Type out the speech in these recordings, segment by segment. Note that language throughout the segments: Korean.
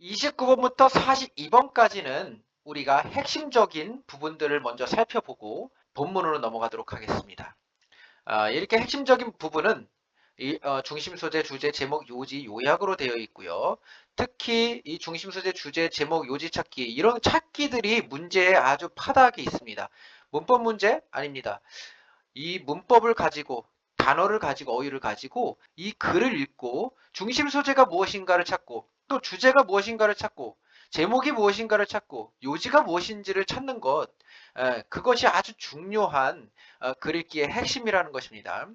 29번부터 42번까지는 우리가 핵심적인 부분들을 먼저 살펴보고 본문으로 넘어가도록 하겠습니다. 이렇게 핵심적인 부분은 중심 소재, 주제, 제목, 요지, 요약으로 되어 있고요. 특히 이 중심 소재, 주제, 제목, 요지 찾기 이런 찾기들이 문제에 아주 파닥이 있습니다. 문법 문제? 아닙니다. 이 문법을 가지고 단어를 가지고 어휘를 가지고 이 글을 읽고 중심 소재가 무엇인가를 찾고 또 주제가 무엇인가를 찾고 제목이 무엇인가를 찾고 요지가 무엇인지를 찾는 것 그것이 아주 중요한 글 읽기의 핵심이라는 것입니다.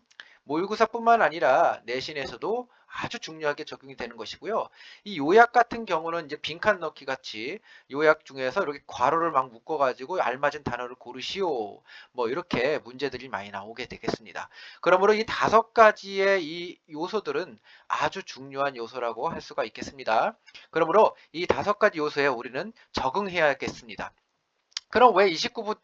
모의고사뿐만 아니라 내신에서도 아주 중요하게 적용이 되는 것이고요. 이 요약 같은 경우는 이제 빈칸 넣기 같이 요약 중에서 이렇게 괄호를 막 묶어가지고 알맞은 단어를 고르시오. 뭐 이렇게 문제들이 많이 나오게 되겠습니다. 그러므로 이 5가지의 이 요소들은 아주 중요한 요소라고 할 수가 있겠습니다. 그러므로 이 5가지 요소에 우리는 적응해야겠습니다. 그럼 왜 29부터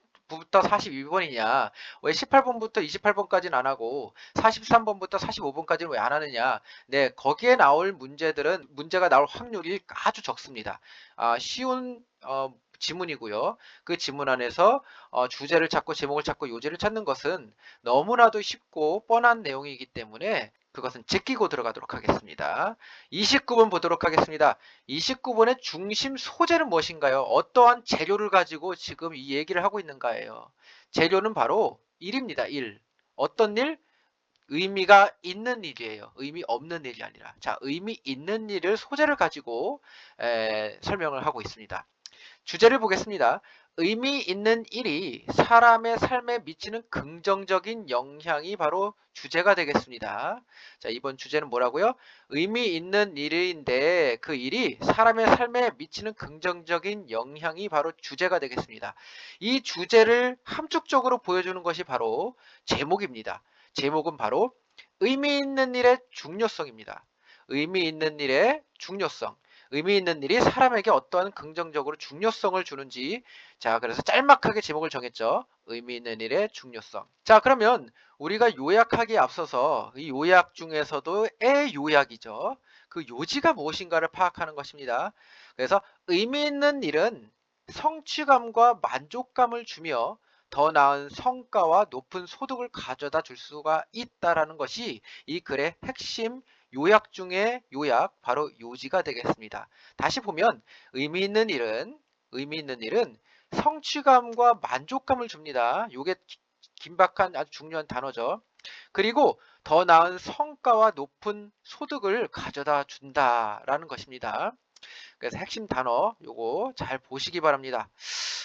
42번이냐? 왜 18번부터 28번까지는 안 하고 43번부터 45번까지는 왜 안 하느냐? 네, 거기에 나올 문제들은 문제가 나올 확률이 아주 적습니다. 쉬운 지문이고요. 그 지문 안에서 주제를 찾고 제목을 찾고 요지를 찾는 것은 너무나도 쉽고 뻔한 내용이기 때문에 그것은 제끼고 들어가도록 하겠습니다. 29번 보도록 하겠습니다. 29번의 중심 소재는 무엇인가요? 어떠한 재료를 가지고 지금 이 얘기를 하고 있는가예요. 재료는 바로 일입니다. 일. 어떤 일? 의미가 있는 일이에요. 의미 없는 일이 아니라. 자, 의미 있는 일을 소재를 가지고 설명을 하고 있습니다. 주제를 보겠습니다. 의미 있는 일이 사람의 삶에 미치는 긍정적인 영향이 바로 주제가 되겠습니다. 자, 이번 주제는 뭐라고요? 의미 있는 일인데 그 일이 사람의 삶에 미치는 긍정적인 영향이 바로 주제가 되겠습니다. 이 주제를 함축적으로 보여주는 것이 바로 제목입니다. 제목은 바로 의미 있는 일의 중요성입니다. 의미 있는 일의 중요성. 의미 있는 일이 사람에게 어떠한 긍정적으로 중요성을 주는지 자 그래서 짤막하게 제목을 정했죠. 의미 있는 일의 중요성. 자 그러면 우리가 요약하기에 앞서서 이 요약 중에서도 의 요약이죠. 그 요지가 무엇인가를 파악하는 것입니다. 그래서 의미 있는 일은 성취감과 만족감을 주며 더 나은 성과와 높은 소득을 가져다 줄 수가 있다라는 것이 이 글의 핵심 요약 중에 요약 바로 요지가 되겠습니다. 다시 보면 의미 있는 일은 성취감과 만족감을 줍니다. 요게 긴박한 아주 중요한 단어죠. 그리고 더 나은 성과와 높은 소득을 가져다 준다라는 것입니다. 그래서 핵심 단어 요거 잘 보시기 바랍니다.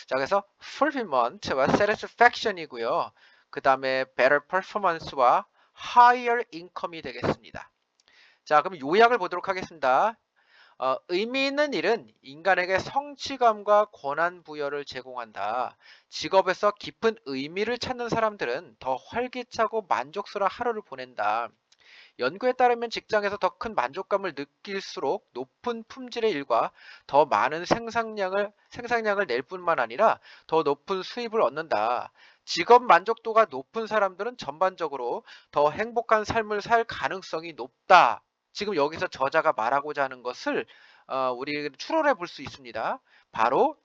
자, 그래서 fulfillment와 satisfaction이고요. 그 다음에 better performance와 higher income이 되겠습니다. 자, 그럼 요약을 보도록 하겠습니다. 의미 있는 일은 인간에게 성취감과 권한 부여를 제공한다. 직업에서 깊은 의미를 찾는 사람들은 더 활기차고 만족스러운 하루를 보낸다. 연구에 따르면 직장에서 더 큰 만족감을 느낄수록 높은 품질의 일과 더 많은 생산량을 낼 뿐만 아니라 더 높은 수입을 얻는다. 직업 만족도가 높은 사람들은 전반적으로 더 행복한 삶을 살 가능성이 높다. 지금 여기서 저자가 말하고자 하는 것을 우리 추론해 볼 수 있습니다. 바로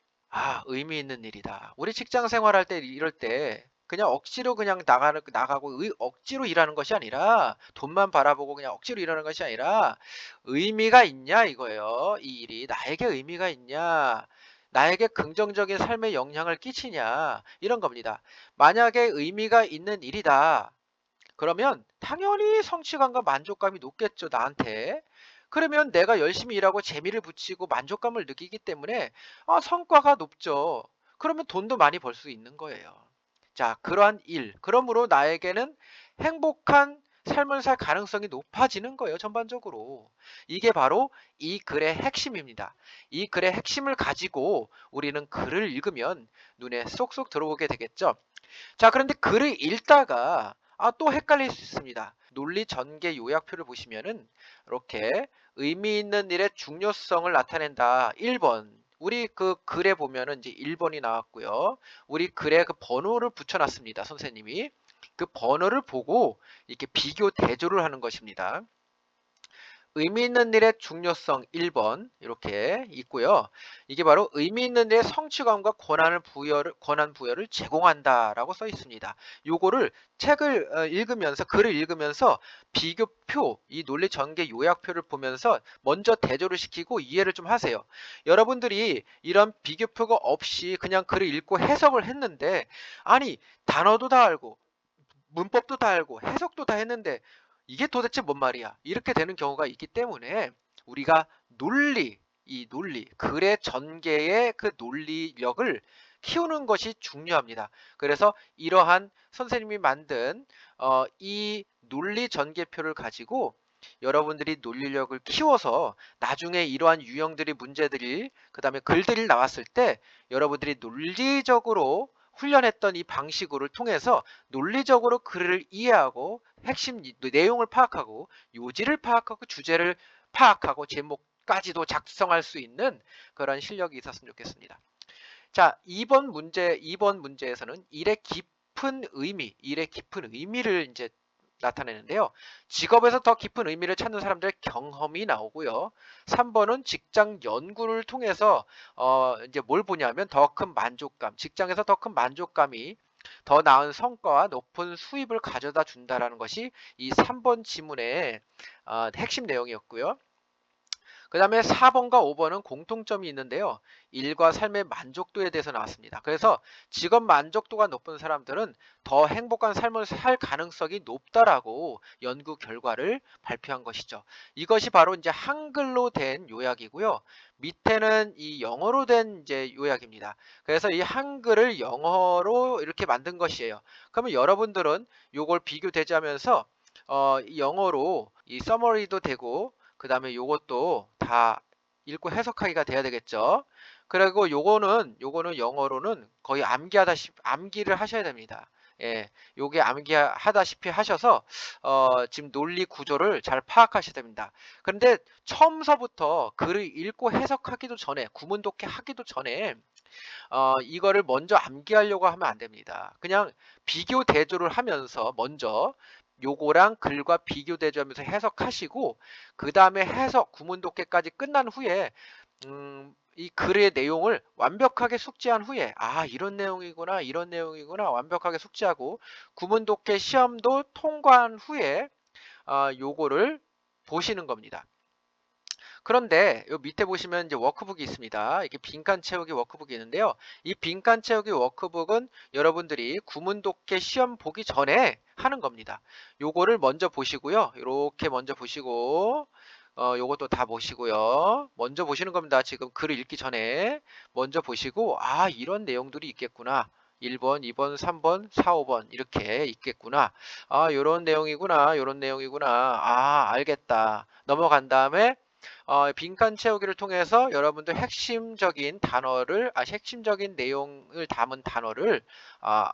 의미 있는 일이다. 우리 직장 생활할 때 이럴 때 그냥 억지로 그냥 나가고 억지로 일하는 것이 아니라 돈만 바라보고 그냥 억지로 일하는 것이 아니라 의미가 있냐 이거예요. 이 일이 나에게 의미가 있냐, 나에게 긍정적인 삶에 영향을 끼치냐 이런 겁니다. 만약에 의미가 있는 일이다. 그러면 당연히 성취감과 만족감이 높겠죠, 나한테. 그러면 내가 열심히 일하고 재미를 붙이고 만족감을 느끼기 때문에 성과가 높죠. 그러면 돈도 많이 벌 수 있는 거예요. 자, 그러한 일. 그러므로 나에게는 행복한 삶을 살 가능성이 높아지는 거예요, 전반적으로. 이게 바로 이 글의 핵심입니다. 이 글의 핵심을 가지고 우리는 글을 읽으면 눈에 쏙쏙 들어오게 되겠죠. 자, 그런데 글을 읽다가 또 헷갈릴 수 있습니다. 논리 전개 요약표를 보시면은 이렇게 의미 있는 일의 중요성을 나타낸다. 1번. 우리 그 글에 보면은 이제 1번이 나왔고요. 우리 글에 그 번호를 붙여놨습니다. 선생님이. 그 번호를 보고 이렇게 비교 대조를 하는 것입니다. 의미 있는 일의 중요성 1번 이렇게 있고요. 이게 바로 의미 있는 일의 성취감과 권한 부여를 제공한다라고 써 있습니다. 요거를 책을 읽으면서 글을 읽으면서 비교표, 이 논리 전개 요약표를 보면서 먼저 대조를 시키고 이해를 좀 하세요. 여러분들이 이런 비교표가 없이 그냥 글을 읽고 해석을 했는데 아니 단어도 다 알고 문법도 다 알고 해석도 다 했는데 이게 도대체 뭔 말이야? 이렇게 되는 경우가 있기 때문에 우리가 이 논리, 글의 전개의 그 논리력을 키우는 것이 중요합니다. 그래서 이러한 선생님이 만든 이 논리 전개표를 가지고 여러분들이 논리력을 키워서 나중에 이러한 유형들이 문제들이 그다음에 글들이 나왔을 때 여러분들이 논리적으로 훈련했던 이 방식을 통해서 논리적으로 글을 이해하고 핵심 내용을 파악하고 요지를 파악하고 주제를 파악하고 제목까지도 작성할 수 있는 그런 실력이 있었으면 좋겠습니다. 자, 2번 문제에서는 일의 깊은 의미를 이제 나타내는데요. 직업에서 더 깊은 의미를 찾는 사람들의 경험이 나오고요. 3번은 직장 연구를 통해서 이제 뭘 보냐면 더 큰 만족감, 직장에서 더 큰 만족감이 더 나은 성과와 높은 수입을 가져다 준다라는 것이 이 3번 지문의 핵심 내용이었고요. 그 다음에 4번과 5번은 공통점이 있는데요. 일과 삶의 만족도에 대해서 나왔습니다. 그래서 직업 만족도가 높은 사람들은 더 행복한 삶을 살 가능성이 높다라고 연구 결과를 발표한 것이죠. 이것이 바로 이제 한글로 된 요약이고요. 밑에는 이 영어로 된 이제 요약입니다. 그래서 이 한글을 영어로 이렇게 만든 것이에요. 그러면 여러분들은 이걸 비교 대조하면서 이 영어로 이 서머리도 되고 그 다음에 요것도 다 읽고 해석하기가 돼야 되겠죠. 그리고 요거는 영어로는 거의 암기를 하셔야 됩니다. 예, 요게 암기하다시피 하셔서 지금 논리 구조를 잘 파악하셔야 됩니다. 그런데 처음서부터 글을 읽고 해석하기도 전에 구문 독해 하기도 전에 이거를 먼저 암기하려고 하면 안 됩니다. 그냥 비교 대조를 하면서 먼저 요거랑 글과 비교 대조하면서 해석하시고 그 다음에 해석 구문 독해까지 끝난 후에 이 글의 내용을 완벽하게 숙지한 후에 이런 내용이구나 이런 내용이구나 완벽하게 숙지하고 구문 독해 시험도 통과한 후에 요거를 보시는 겁니다. 그런데 요 밑에 보시면 이제 워크북이 있습니다. 이게 빈칸 채우기 워크북이 있는데요. 이 빈칸 채우기 워크북은 여러분들이 구문 독해 시험 보기 전에 하는 겁니다. 요거를 먼저 보시고요. 이렇게 먼저 보시고 요것도 다 보시고요. 먼저 보시는 겁니다. 지금 글을 읽기 전에 먼저 보시고 이런 내용들이 있겠구나. 1번, 2번, 3번, 4, 5번 이렇게 있겠구나. 요런 내용이구나. 요런 내용이구나. 알겠다. 넘어간 다음에 빈칸 채우기를 통해서 여러분들 핵심적인 내용을 담은 단어를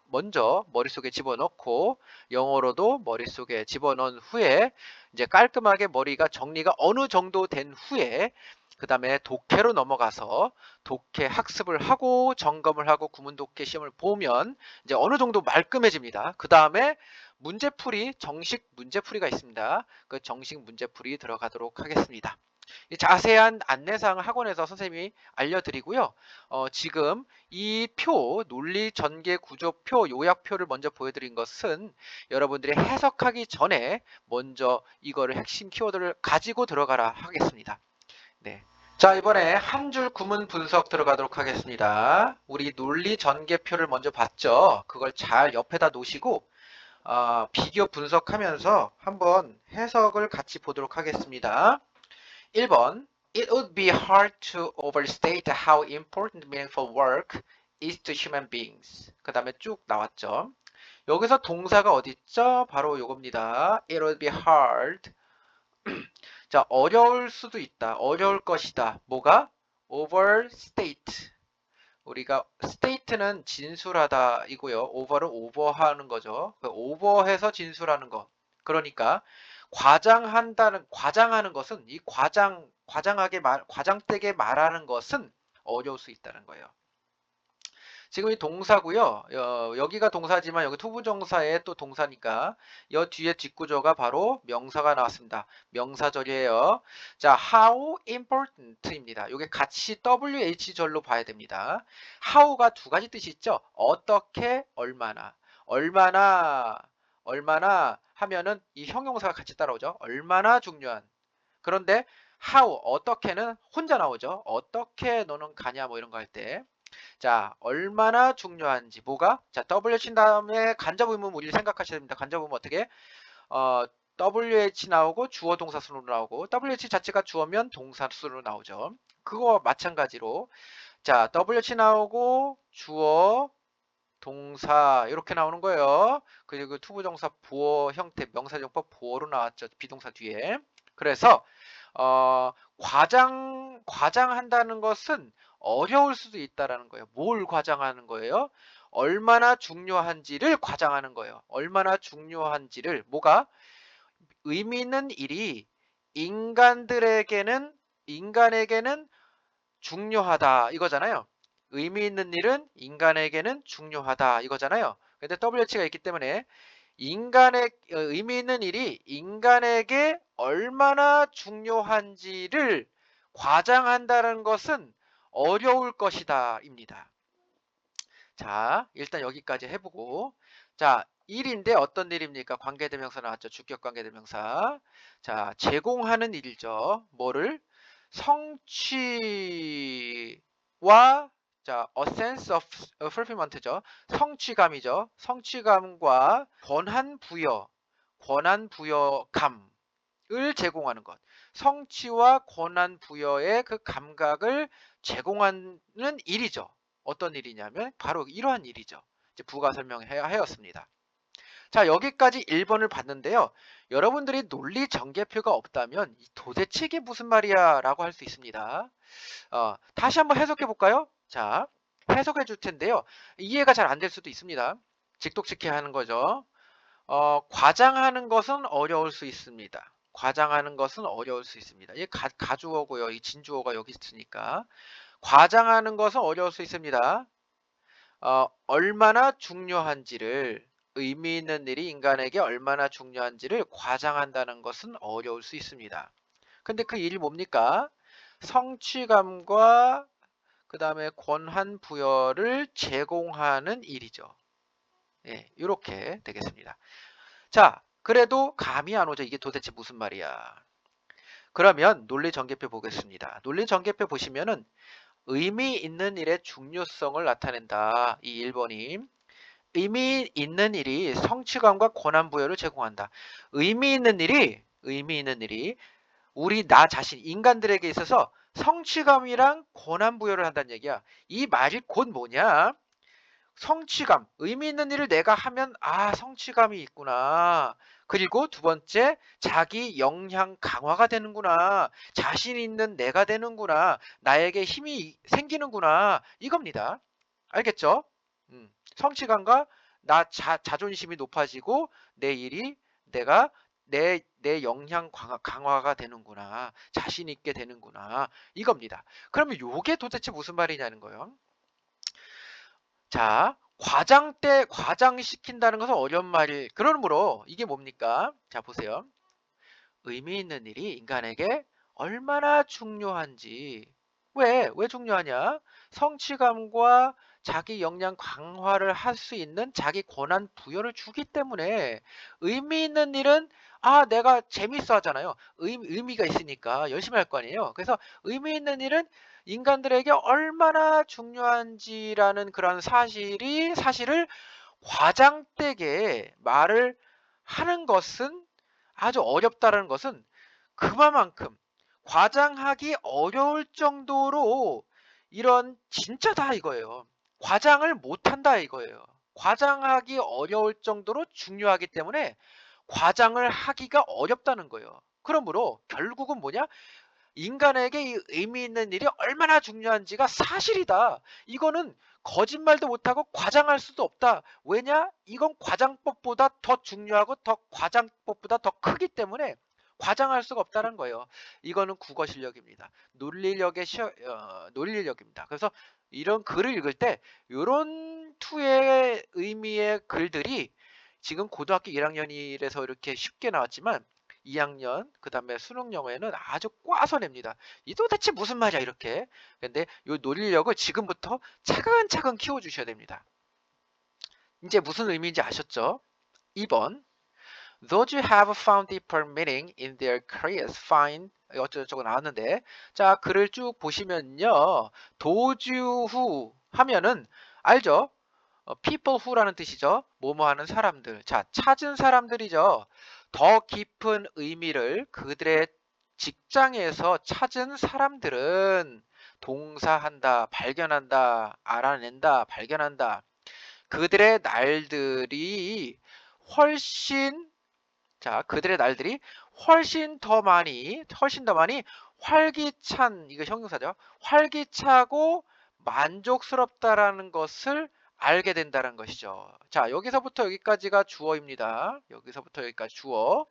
먼저 머릿속에 집어넣고 영어로도 머릿속에 집어넣은 후에 이제 깔끔하게 머리가 정리가 어느 정도 된 후에 그 다음에 독해로 넘어가서 독해 학습을 하고 점검을 하고 구문 독해 시험을 보면 이제 어느 정도 말끔해집니다. 그 다음에 정식 문제풀이가 있습니다. 그 정식 문제풀이 들어가도록 하겠습니다. 자세한 안내사항을 학원에서 선생님이 알려드리고요. 지금 이 논리 전개 구조표, 요약표를 먼저 보여드린 것은 여러분들이 해석하기 전에 먼저 이거를 핵심 키워드를 가지고 들어가라 하겠습니다. 네. 자, 이번에 한 줄 구문 분석 들어가도록 하겠습니다. 우리 논리 전개표를 먼저 봤죠. 그걸 잘 옆에다 놓으시고 비교 분석하면서 한번 해석을 같이 보도록 하겠습니다. 1번 It would be hard to overstate how important meaningful work is to human beings. 그 다음에 쭉 나왔죠. 여기서 동사가 어디 있죠? 바로 요겁니다. It would be hard. 자, 어려울 수도 있다. 어려울 것이다. 뭐가? overstate. 우리가 state는 진술하다 이고요. over는 오버하는 거죠. 오버해서 진술하는 거. 그러니까 과장하는 것은 과장되게 말하는 것은 어려울 수 있다는 거예요. 지금 이 동사고요. 여기가 동사지만 여기 투부정사의 또 동사니까 이 뒤에 뒷구조가 바로 명사가 나왔습니다. 명사절이에요. 자, how important입니다. 이게 같이 WH절로 봐야 됩니다. how가 두 가지 뜻이 있죠. 어떻게, 얼마나. 얼마나 하면은 이 형용사가 같이 따라오죠. 얼마나 중요한. 그런데 how, 어떻게는 혼자 나오죠. 어떻게 너는 가냐 뭐 이런 거 할 때. 자, 얼마나 중요한지 뭐가? 자, WH 다음에 간접 의문 우리를 생각하셔야 됩니다. 간접 의문 어떻게? 어, WH 나오고 주어 동사수로 나오고 WH 자체가 주어면 동사수로 나오죠. 그거 마찬가지로 자, WH 나오고 주어 동사 이렇게 나오는 거예요. 그리고 투부정사 보어 형태 명사정법 보어로 나왔죠. 비동사 뒤에. 그래서 과장한다는 것은 어려울 수도 있다라는 거예요. 뭘 과장하는 거예요? 얼마나 중요한지를 과장하는 거예요. 얼마나 중요한지를 뭐가 의미 있는 일이 인간에게는 중요하다 이거잖아요. 의미 있는 일은 인간에게는 중요하다 이거잖아요. 근데 WH가 있기 때문에 의미 있는 일이 인간에게 얼마나 중요한지를 과장한다는 것은 어려울 것이다 입니다. 자, 일단 여기까지 해보고 자, 일인데 어떤 일입니까? 관계대명사 나왔죠. 주격 관계대명사. 자, 제공하는 일이죠. 뭐를? 성취와 자, a sense of fulfillment죠. 성취감이죠. 성취감과 권한 부여감을 제공하는 것. 성취와 권한 부여의 그 감각을 제공하는 일이죠. 어떤 일이냐면 바로 이러한 일이죠. 이제 부가 설명하였습니다. 자, 여기까지 1번을 봤는데요. 여러분들이 논리 전개표가 없다면 도대체 이게 무슨 말이야 라고 할 수 있습니다. 다시 한번 해석해 볼까요? 자, 해석해 줄 텐데요. 이해가 잘 안 될 수도 있습니다. 직독직해 하는 거죠. 과장하는 것은 어려울 수 있습니다. 과장하는 것은 어려울 수 있습니다. 이 가주어고요. 이 진주어가 여기 있으니까. 과장하는 것은 어려울 수 있습니다. 얼마나 중요한지를 의미 있는 일이 인간에게 얼마나 중요한지를 과장한다는 것은 어려울 수 있습니다. 근데 그 일이 뭡니까? 성취감과 그 다음에 권한 부여를 제공하는 일이죠. 예, 이렇게 되겠습니다. 자, 그래도 감이 안 오죠. 이게 도대체 무슨 말이야? 그러면 논리 전개표 보겠습니다. 논리 전개표 보시면은 의미 있는 일의 중요성을 나타낸다. 이 1번이. 의미 있는 일이 성취감과 권한 부여를 제공한다. 의미 있는 일이 우리 나 자신 인간들에게 있어서 성취감이랑 권한 부여를 한다는 얘기야. 이 말이 곧 뭐냐? 성취감, 의미 있는 일을 내가 하면 성취감이 있구나. 그리고 두 번째, 자기 역량 강화가 되는구나. 자신 있는 내가 되는구나. 나에게 힘이 생기는구나. 이겁니다. 알겠죠? 성취감과 자존심이 높아지고 내 일이 내가 내 역량 강화가 되는구나. 자신 있게 되는구나. 이겁니다. 그러면 이게 도대체 무슨 말이냐는 거예요. 자, 과장시킨다는 것은 어려운 말이, 그러므로 이게 뭡니까? 자, 보세요. 의미 있는 일이 인간에게 얼마나 중요한지. 왜 중요하냐? 성취감과 자기 역량 강화를 할 수 있는 자기 권한 부여를 주기 때문에 의미 있는 일은 내가 재밌어 하잖아요. 의미가 있으니까 열심히 할 거 아니에요. 그래서 의미 있는 일은 인간들에게 얼마나 중요한지라는 그런 사실을 과장되게 말을 하는 것은 아주 어렵다는 것은 그만큼 과장하기 어려울 정도로 이런 진짜다 이거예요. 과장을 못한다 이거예요. 과장하기 어려울 정도로 중요하기 때문에 과장을 하기가 어렵다는 거예요. 그러므로 결국은 뭐냐? 인간에게 이 의미 있는 일이 얼마나 중요한지가 사실이다. 이거는 거짓말도 못하고 과장할 수도 없다. 왜냐? 이건 과장법보다 더 중요하고 과장법보다 더 크기 때문에 과장할 수가 없다는 거예요. 이거는 국어 실력입니다. 논리력입니다. 그래서 이런 글을 읽을 때 이런 투의 의미의 글들이 지금 고등학교 1학년이라서 이렇게 쉽게 나왔지만 2학년 그 다음에 수능 영어에는 아주 꽈서 냅니다. 이 도대체 무슨 말이야 이렇게. 근데 이 논리력을 지금부터 차근차근 키워주셔야 됩니다. 이제 무슨 의미인지 아셨죠? 2번 Those who have found deeper meaning in their careers find 어쩌고저쩌고 나왔는데 자 글을 쭉 보시면요. 도주 후 하면은 알죠? people who라는 뜻이죠. 뭐뭐 하는 사람들. 자 찾은 사람들이죠. 더 깊은 의미를 그들의 직장에서 찾은 사람들은 동사한다, 발견한다, 알아낸다, 발견한다. 그들의 날들이 훨씬 그들의 날들이 훨씬 더 많이 활기찬, 이거 형용사죠. 활기차고 만족스럽다라는 것을 알게 된다는 것이죠. 자, 여기서부터 여기까지가 주어입니다. 여기서부터 여기까지 주어.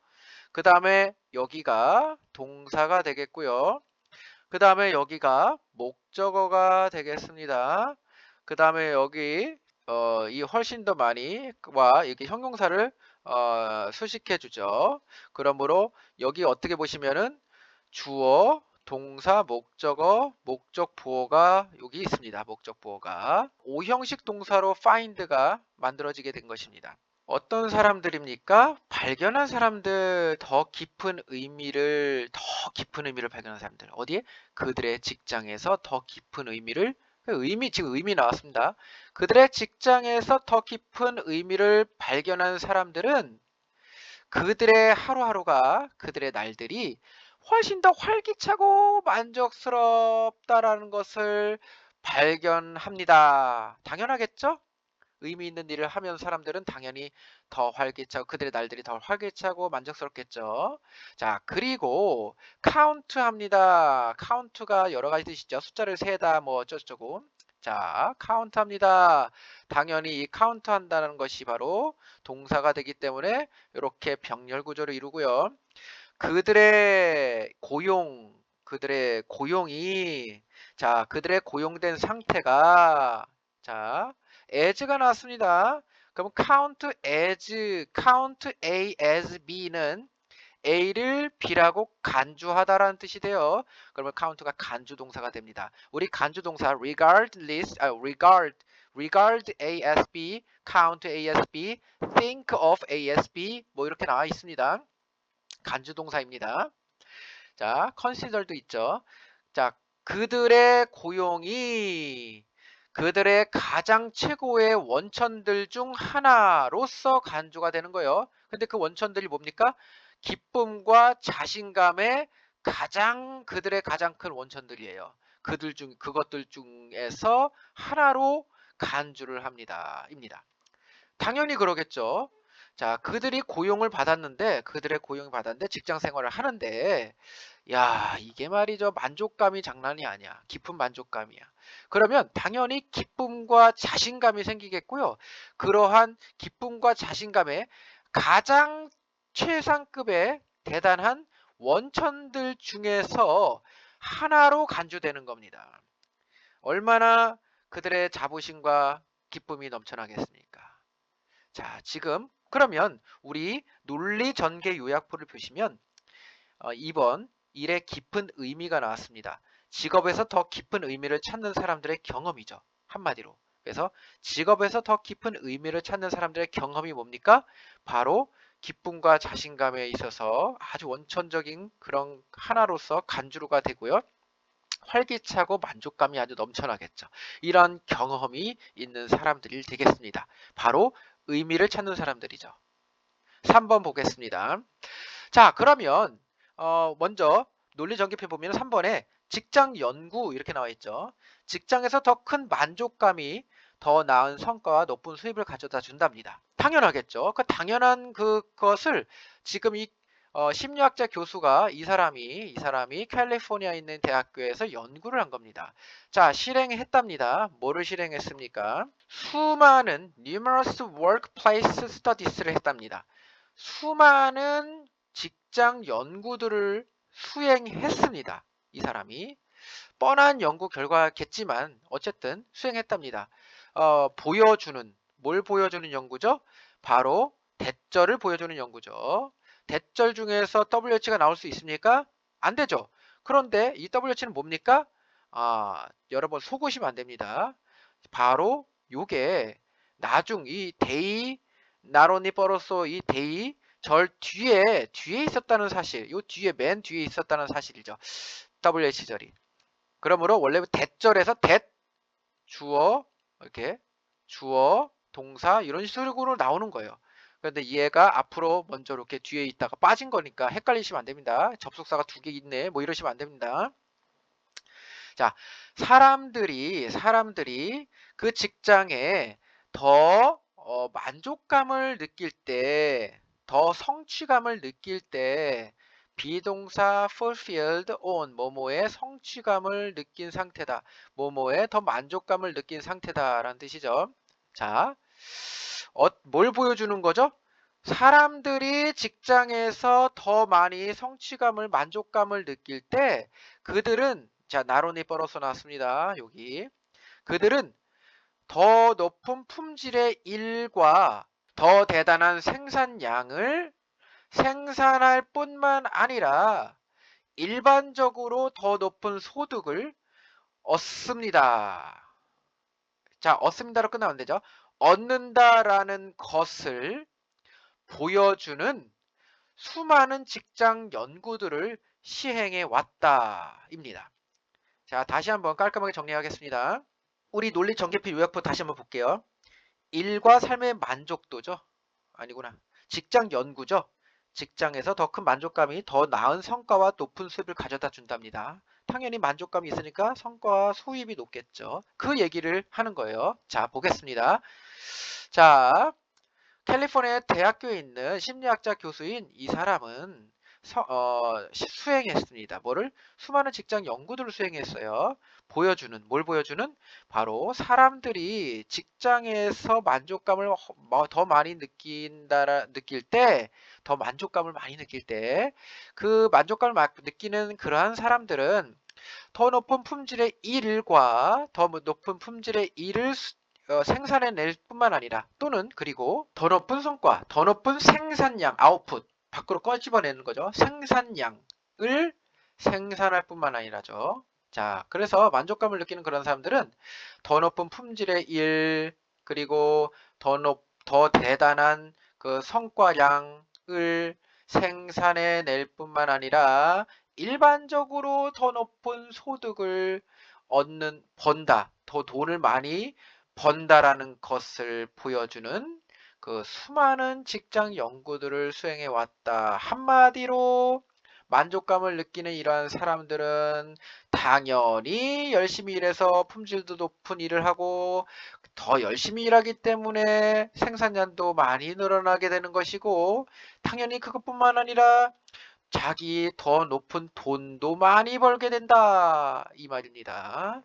그 다음에 여기가 동사가 되겠고요. 그 다음에 여기가 목적어가 되겠습니다. 그 다음에 여기 이 훨씬 더 많이와 이렇게 형용사를 수식해 주죠. 그러므로 여기 어떻게 보시면은 주어, 동사, 목적어, 목적 보어가 여기 있습니다. 목적 보어가 5형식 동사로 find가 만들어지게 된 것입니다. 어떤 사람들입니까? 발견한 사람들, 더 깊은 의미를 발견한 사람들. 어디에? 그들의 직장에서 더 깊은 의미를 지금 의미 나왔습니다. 그들의 직장에서 더 깊은 의미를 발견한 사람들은 그들의 하루하루가, 그들의 날들이 훨씬 더 활기차고 만족스럽다라는 것을 발견합니다. 당연하겠죠? 의미 있는 일을 하면 사람들은 당연히 더 활기차고 그들의 날들이 더 활기차고 만족스럽겠죠. 자, 그리고 카운트 합니다. 카운트가 여러 가지 뜻이죠. 숫자를 세다 뭐 어쩌고저쩌고. 자, 카운트 합니다. 당연히 이 카운트 한다는 것이 바로 동사가 되기 때문에 이렇게 병렬 구조를 이루고요. 그들의 고용이 그들의 고용된 상태가 as가 나왔습니다. 그럼 count A as B는 A를 B라고 간주하다라는 뜻이 돼요. 그러면 count가 간주 동사가 됩니다. 우리 간주 동사 regard A as B, count A as B, think of A as B 뭐 이렇게 나와 있습니다. 간주 동사입니다. 자, consider도 있죠. 자, 그들의 고용이 그들의 가장 최고의 원천들 중 하나로서 간주가 되는 거예요. 근데 그 원천들이 뭡니까? 기쁨과 자신감의 그들의 가장 큰 원천들이에요. 그것들 중에서 하나로 간주를 합니다. 입니다. 당연히 그러겠죠. 자, 그들의 고용을 받았는데 직장 생활을 하는데 야, 이게 말이죠. 만족감이 장난이 아니야. 깊은 만족감이야. 그러면 당연히 기쁨과 자신감이 생기겠고요. 그러한 기쁨과 자신감에 가장 최상급의 대단한 원천들 중에서 하나로 간주되는 겁니다. 얼마나 그들의 자부심과 기쁨이 넘쳐나겠습니까? 자, 지금 그러면 우리 논리 전개 요약표를 보시면 2번 일의 깊은 의미가 나왔습니다. 직업에서 더 깊은 의미를 찾는 사람들의 경험이죠. 한마디로. 그래서 직업에서 더 깊은 의미를 찾는 사람들의 경험이 뭡니까? 바로 기쁨과 자신감에 있어서 아주 원천적인 그런 하나로서 간주로가 되고요. 활기차고 만족감이 아주 넘쳐나겠죠. 이런 경험이 있는 사람들이 되겠습니다. 바로 의미를 찾는 사람들이죠. 3번 보겠습니다. 자, 그러면 먼저 논리 전개표 보면 3번에 직장 연구 이렇게 나와 있죠. 직장에서 더 큰 만족감이 더 나은 성과와 높은 수입을 가져다 준답니다. 당연하겠죠. 그 당연한 그것을 지금 이 심리학자 교수가 이 사람이 캘리포니아에 있는 대학교에서 연구를 한 겁니다. 자, 실행했답니다. 뭐를 실행했습니까? 수많은 numerous workplace studies를 했답니다. 수많은 직장 연구들을 수행했습니다. 이 사람이 뻔한 연구 결과겠지만 어쨌든 수행했답니다. 보여주는 뭘 보여주는 연구죠? 바로 대절을 보여주는 연구죠. 대절 중에서 WH가 나올 수 있습니까? 안 되죠. 그런데 이 WH는 뭡니까? 여러분 속으시면 안 됩니다. 바로 요게 나중 이 데이 나로니 버로소 이 데이 절 뒤에 있었다는 사실, 요 뒤에 맨 뒤에 있었다는 사실이죠. WH절이. 그러므로 원래 대절에서 주어 이렇게 주어 동사 이런 식으로 나오는 거예요. 그런데 얘가 앞으로 먼저 이렇게 뒤에 있다가 빠진 거니까 헷갈리시면 안 됩니다. 접속사가 두 개 있네 뭐 이러시면 안 됩니다. 자, 사람들이 그 직장에 더 만족감을 느낄 때, 더 성취감을 느낄 때 비동사 fulfilled on 뭐뭐의 성취감을 느낀 상태다. 뭐뭐에 더 만족감을 느낀 상태다 라는 뜻이죠. 자, 뭘 보여주는 거죠? 사람들이 직장에서 더 많이 성취감을 만족감을 느낄 때 그들은 자 나론이 벌어서 나왔습니다. 여기 그들은 더 높은 품질의 일과 더 대단한 생산량을 생산할 뿐만 아니라 일반적으로 더 높은 소득을 얻습니다. 자, 얻습니다로 끝나면 안 되죠. 얻는다라는 것을 보여주는 수많은 직장 연구들을 시행해 왔다입니다. 자, 다시 한번 깔끔하게 정리하겠습니다. 우리 논리 전개표 요약부 다시 한번 볼게요. 일과 삶의 만족도죠. 아니구나. 직장 연구죠. 직장에서 더 큰 만족감이 더 나은 성과와 높은 수입을 가져다 준답니다. 당연히 만족감이 있으니까 성과와 수입이 높겠죠. 그 얘기를 하는 거예요. 자, 보겠습니다. 자, 캘리포니아 대학교에 있는 심리학자 교수인 이 사람은 수행했습니다. 뭐를? 수많은 직장 연구들을 수행했어요. 뭘 보여주는? 바로 사람들이 직장에서 만족감을 더 많이 느낄 때, 더 만족감을 많이 느낄 때, 그 만족감을 느끼는 그러한 사람들은 더 높은 품질의 일과 더 높은 품질의 일을 생산해낼 뿐만 아니라 또는 그리고 더 높은 성과, 더 높은 생산량, 아웃풋 밖으로 꺼집어내는 거죠. 생산량을 생산할 뿐만 아니라죠. 자, 그래서 만족감을 느끼는 그런 사람들은 더 높은 품질의 일 그리고 더 대단한 그 성과량을 생산해낼 뿐만 아니라 일반적으로 더 높은 소득을 번다, 더 돈을 많이 번다라는 것을 보여주는 그 수많은 직장 연구들을 수행해 왔다. 한마디로 만족감을 느끼는 이러한 사람들은 당연히 열심히 일해서 품질도 높은 일을 하고 더 열심히 일하기 때문에 생산량도 많이 늘어나게 되는 것이고 당연히 그것뿐만 아니라 자기 더 높은 돈도 많이 벌게 된다. 이 말입니다.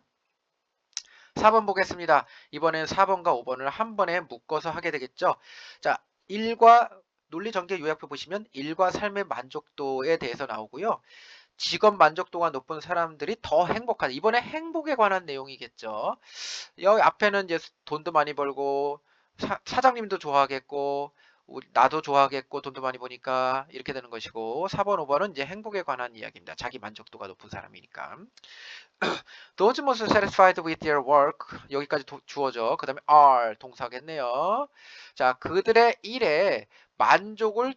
4번 보겠습니다. 이번엔 4번과 5번을 한 번에 묶어서 하게 되겠죠. 자, 논리 전개 요약표 보시면 일과 삶의 만족도에 대해서 나오고요. 직업 만족도가 높은 사람들이 더 행복하다. 이번에 행복에 관한 내용이겠죠. 여기 앞에는 이제 돈도 많이 벌고 사장님도 좋아하겠고 나도 좋아하겠고 돈도 많이 버니까 이렇게 되는 것이고 4번, 5번은 이제 행복에 관한 이야기입니다. 자기 만족도가 높은 사람이니까. Those most satisfied with their work 여기까지 주어져. 그 다음에 are 동사겠네요. 자, 그들의 일에 만족을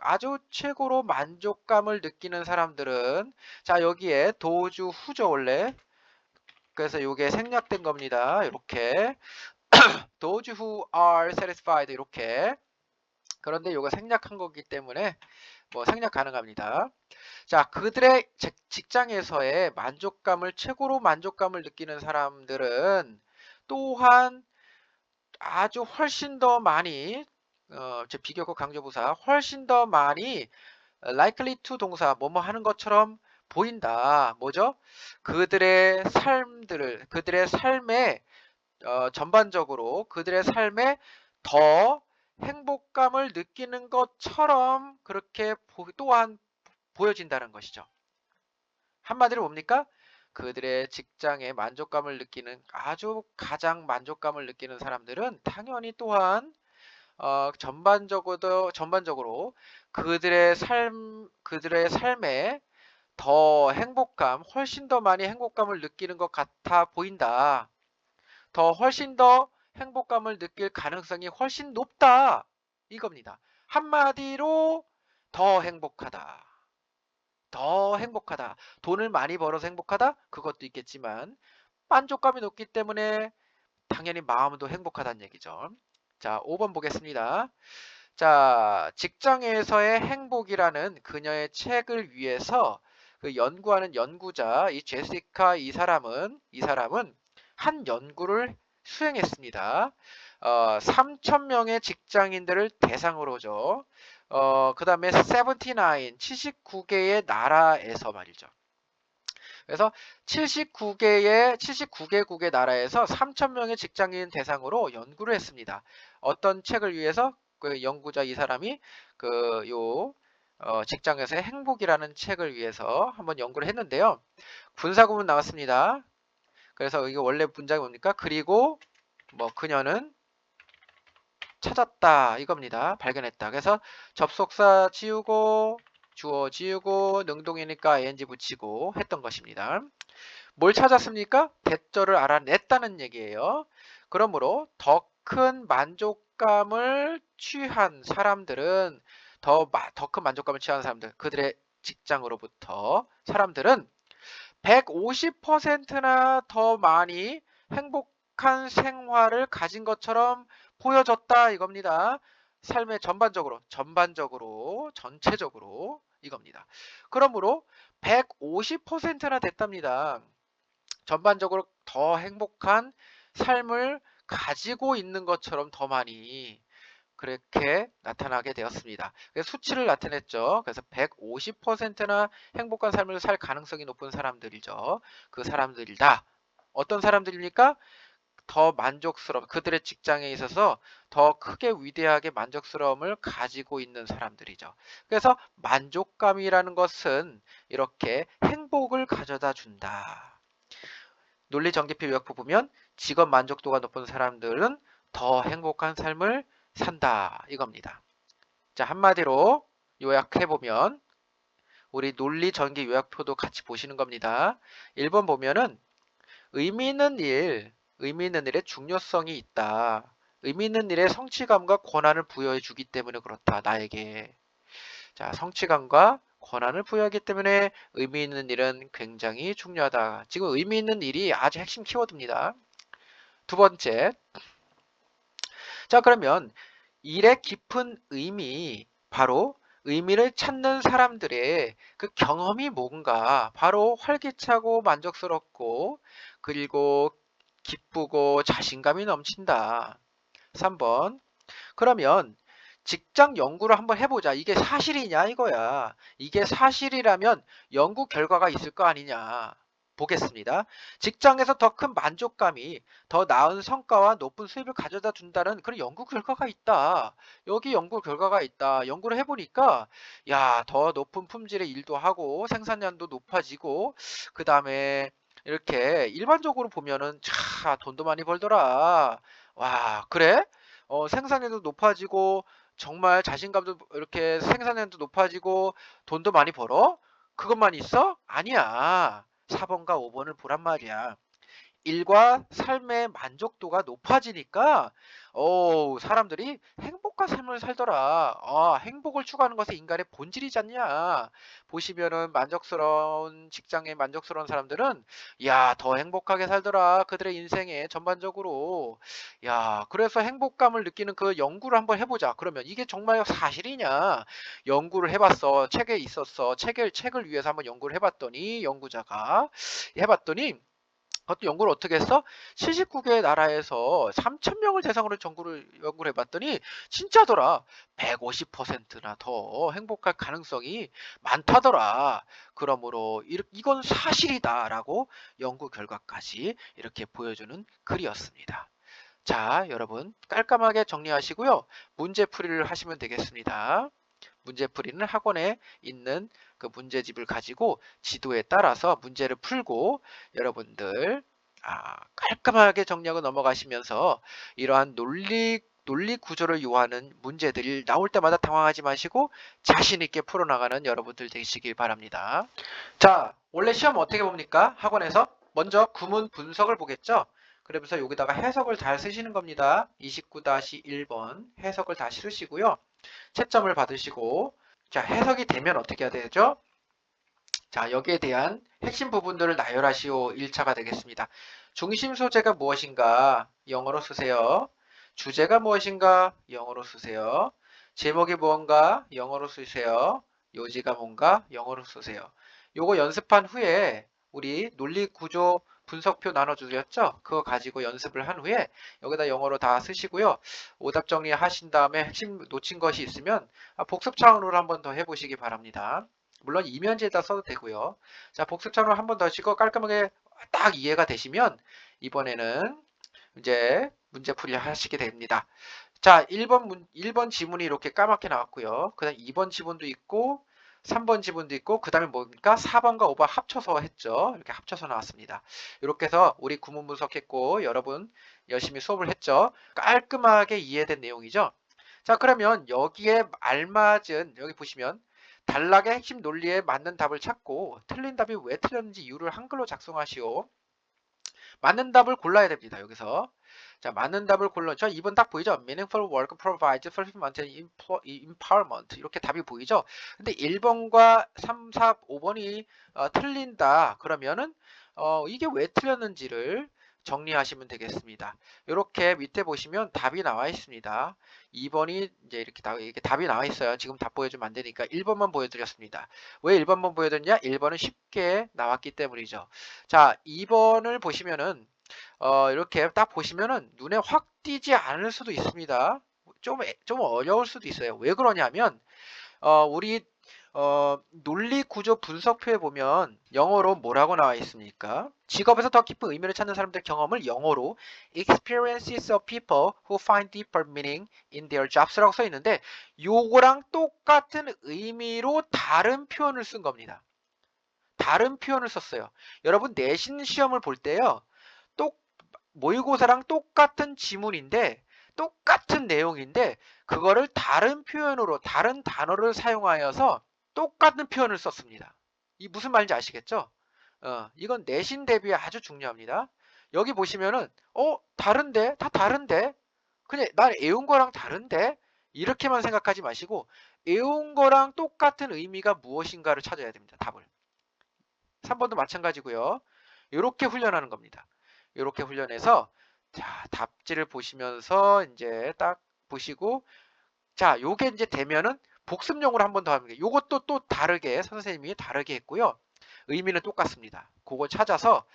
아주 최고로 만족감을 느끼는 사람들은 자, 여기에 도주 후죠 원래. 그래서 이게 생략된 겁니다. 이렇게 those who are satisfied 이렇게. 그런데 이거 생략한 거기 때문에 뭐 생략 가능합니다. 자, 그들의 직장에서의 최고로 만족감을 느끼는 사람들은 또한 아주 훨씬 더 많이 제 비교급 강조부사 훨씬 더 많이 likely to 동사 뭐뭐 하는 것처럼 보인다. 뭐죠? 그들의 삶에 전반적으로 그들의 삶에 더 행복감을 느끼는 것처럼 그렇게 또한 보여진다는 것이죠. 한마디로 뭡니까? 그들의 직장에 만족감을 느끼는 아주 가장 만족감을 느끼는 사람들은 당연히 또한 전반적으로 그들의 삶에 더 행복감, 훨씬 더 많이 행복감을 느끼는 것 같아 보인다. 훨씬 더 행복감을 느낄 가능성이 훨씬 높다. 이겁니다. 한마디로 더 행복하다. 더 행복하다. 돈을 많이 벌어서 행복하다? 그것도 있겠지만 만족감이 높기 때문에 당연히 마음도 행복하다는 얘기죠. 자, 5번 보겠습니다. 자, 직장에서의 행복이라는 그녀의 책을 위해서 그 연구하는 연구자 이 제시카 이 사람은 한 연구를 수행했습니다. 3,000명의 직장인들을 대상으로죠. 그 다음에 79개의 나라에서 말이죠. 그래서 79개국의 나라에서 3,000명의 직장인 대상으로 연구를 했습니다. 어떤 책을 위해서 그 연구자 이 사람이 직장에서의 행복이라는 책을 위해서 한번 연구를 했는데요. 분사구문 나왔습니다. 그래서 이게 원래 문장이 뭡니까? 그리고 그녀는 찾았다 이겁니다. 발견했다. 그래서 접속사 지우고 주어 지우고 능동이니까 ing 붙이고 했던 것입니다. 뭘 찾았습니까? 대절을 알아냈다는 얘기예요. 그러므로 더 큰 만족감을 취한 사람들은 더 큰 만족감을 취한 사람들, 그들의 직장으로부터 사람들은 150%나 더 많이 행복한 생활을 가진 것처럼 보여졌다 이겁니다. 삶의 전체적으로 이겁니다. 그러므로 150%나 됐답니다. 전반적으로 더 행복한 삶을 가지고 있는 것처럼 더 많이 그렇게 나타나게 되었습니다. 그래서 수치를 나타냈죠. 그래서 150%나 행복한 삶을 살 가능성이 높은 사람들이죠. 그 사람들이다. 어떤 사람들입니까? 더 그들의 직장에 있어서 더 크게 위대하게 만족스러움을 가지고 있는 사람들이죠. 그래서 만족감이라는 것은 이렇게 행복을 가져다 준다. 논리전개표 요약표 보면 직업 만족도가 높은 사람들은 더 행복한 삶을 산다 이겁니다. 자, 한마디로 요약해보면 우리 논리전개 요약표도 같이 보시는 겁니다. 1번 보면은 의미 있는 일의 중요성이 있다. 의미 있는 일에 성취감과 권한을 부여해 주기 때문에 그렇다. 나에게. 자, 성취감과 권한을 부여하기 때문에 의미 있는 일은 굉장히 중요하다. 지금 의미 있는 일이 아주 핵심 키워드입니다. 두 번째. 자, 그러면 일의 깊은 의미, 바로 의미를 찾는 사람들의 그 경험이 뭔가, 바로 활기차고 만족스럽고 그리고 기쁘고 자신감이 넘친다. 3번. 그러면 직장 연구를 한번 해보자. 이게 사실이냐 이거야. 이게 사실이라면 연구 결과가 있을 거 아니냐. 보겠습니다. 직장에서 더 큰 만족감이 더 나은 성과와 높은 수입을 가져다 준다는 그런 연구 결과가 있다. 여기 연구 결과가 있다. 연구를 해보니까 야, 더 높은 품질의 일도 하고 생산량도 높아지고 그 다음에 이렇게 일반적으로 보면은 차 돈도 많이 벌더라. 와, 그래? 생산량도 높아지고 정말 자신감도 이렇게 생산량도 높아지고 돈도 많이 벌어? 그것만 있어? 아니야. 4번과 5번을 보란 말이야. 일과 삶의 만족도가 높아지니까 사람들이 행복한 삶을 살더라. 행복을 추구하는 것이 인간의 본질이지 않냐. 보시면은 만족스러운 직장에 만족스러운 사람들은 야, 더 행복하게 살더라. 그들의 인생에 전반적으로. 야, 그래서 행복감을 느끼는 그 연구를 한번 해보자. 그러면 이게 정말 사실이냐? 연구를 해봤어. 책에 있었어. 책을 위해서 한번 연구를 해봤더니 그것도 연구를 어떻게 했어? 79개 나라에서 3,000명을 대상으로 연구를 해봤더니 진짜더라. 150%나 더 행복할 가능성이 많다더라. 그러므로 이건 사실이다라고 연구 결과까지 이렇게 보여주는 글이었습니다. 자, 여러분 깔끔하게 정리하시고요. 문제풀이를 하시면 되겠습니다. 문제풀이는 학원에 있는 그 문제집을 가지고 지도에 따라서 문제를 풀고 여러분들 깔끔하게 정리하고 넘어가시면서 이러한 논리 구조를 요하는 문제들이 나올 때마다 당황하지 마시고 자신 있게 풀어나가는 여러분들 되시길 바랍니다. 자, 원래 시험 어떻게 봅니까? 학원에서 먼저 구문 분석을 보겠죠? 그러면서 여기다가 해석을 잘 쓰시는 겁니다. 29-1번 해석을 다 쓰시고요. 채점을 받으시고 자, 해석이 되면 어떻게 해야 되죠? 자, 여기에 대한 핵심 부분들을 나열하시오 1차가 되겠습니다. 중심 소재가 무엇인가? 영어로 쓰세요. 주제가 무엇인가? 영어로 쓰세요. 제목이 무언가? 영어로 쓰세요. 요지가 뭔가? 영어로 쓰세요. 요거 연습한 후에 우리 논리 구조 분석표 나눠주셨죠? 그거 가지고 연습을 한 후에 여기다 영어로 다 쓰시고요. 오답 정리하신 다음에 핵심 놓친 것이 있으면 복습 차원으로 한번 더 해보시기 바랍니다. 물론 이면지에다 써도 되고요. 자, 복습 차원으로 한번 더 하시고 깔끔하게 딱 이해가 되시면 이번에는 이제 문제풀이 하시게 됩니다. 자, 1번 지문이 이렇게 까맣게 나왔고요. 그 다음 2번 지문도 있고 3번 지문도 있고 그 다음에 뭡니까? 4번과 5번 합쳐서 했죠. 이렇게 합쳐서 나왔습니다. 이렇게 해서 우리 구문 분석했고 여러분 열심히 수업을 했죠. 깔끔하게 이해된 내용이죠. 자, 그러면 여기에 알맞은 여기 보시면 단락의 핵심 논리에 맞는 답을 찾고 틀린 답이 왜 틀렸는지 이유를 한글로 작성하시오. 맞는 답을 골라야 됩니다. 여기서. 자, 맞는 답을 골라죠. 2번 딱 보이죠? Meaningful work provides fulfillment and empowerment. 이렇게 답이 보이죠? 근데 1번과 3, 4, 5번이 틀린다. 그러면은 이게 왜 틀렸는지를 정리하시면 되겠습니다. 이렇게 밑에 보시면 답이 나와 있습니다. 2번이 이제 이렇게 답이 나와 있어요. 지금 답 보여주면 안 되니까 1번만 보여드렸습니다. 왜 1번만 보여드렸냐? 1번은 쉽게 나왔기 때문이죠. 자, 2번을 보시면은 이렇게 딱 보시면은 눈에 확 띄지 않을 수도 있습니다. 좀 어려울 수도 있어요. 왜 그러냐면 우리 논리 구조 분석표에 보면 영어로 뭐라고 나와 있습니까? 직업에서 더 깊은 의미를 찾는 사람들의 경험을 영어로 experiences of people who find deeper meaning in their jobs라고 써 있는데 요거랑 똑같은 의미로 다른 표현을 쓴 겁니다. 다른 표현을 썼어요. 여러분 내신 시험을 볼 때요. 모의고사랑 똑같은 지문인데 똑같은 내용인데 그거를 다른 표현으로 다른 단어를 사용하여서 똑같은 표현을 썼습니다. 이 무슨 말인지 아시겠죠? 이건 내신 대비에 아주 중요합니다. 여기 보시면은 다른데? 다 다른데? 그냥 난 애운 거랑 다른데? 이렇게만 생각하지 마시고 애운 거랑 똑같은 의미가 무엇인가를 찾아야 됩니다. 답을. 3번도 마찬가지고요. 이렇게 훈련하는 겁니다. 이렇게 훈련해서 자, 답지를 보시면서 이제 딱 보시고 자, 요게 이제 되면은 복습용으로 한 번 더 합니다. 요것도 또 다르게 선생님이 다르게 했고요. 의미는 똑같습니다. 그거 찾아서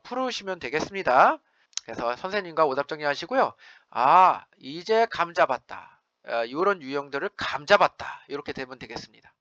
풀으시면 되겠습니다. 그래서 선생님과 오답 정리하시고요. 이제 감 잡았다. 이런 유형들을 감 잡았다. 이렇게 되면 되겠습니다.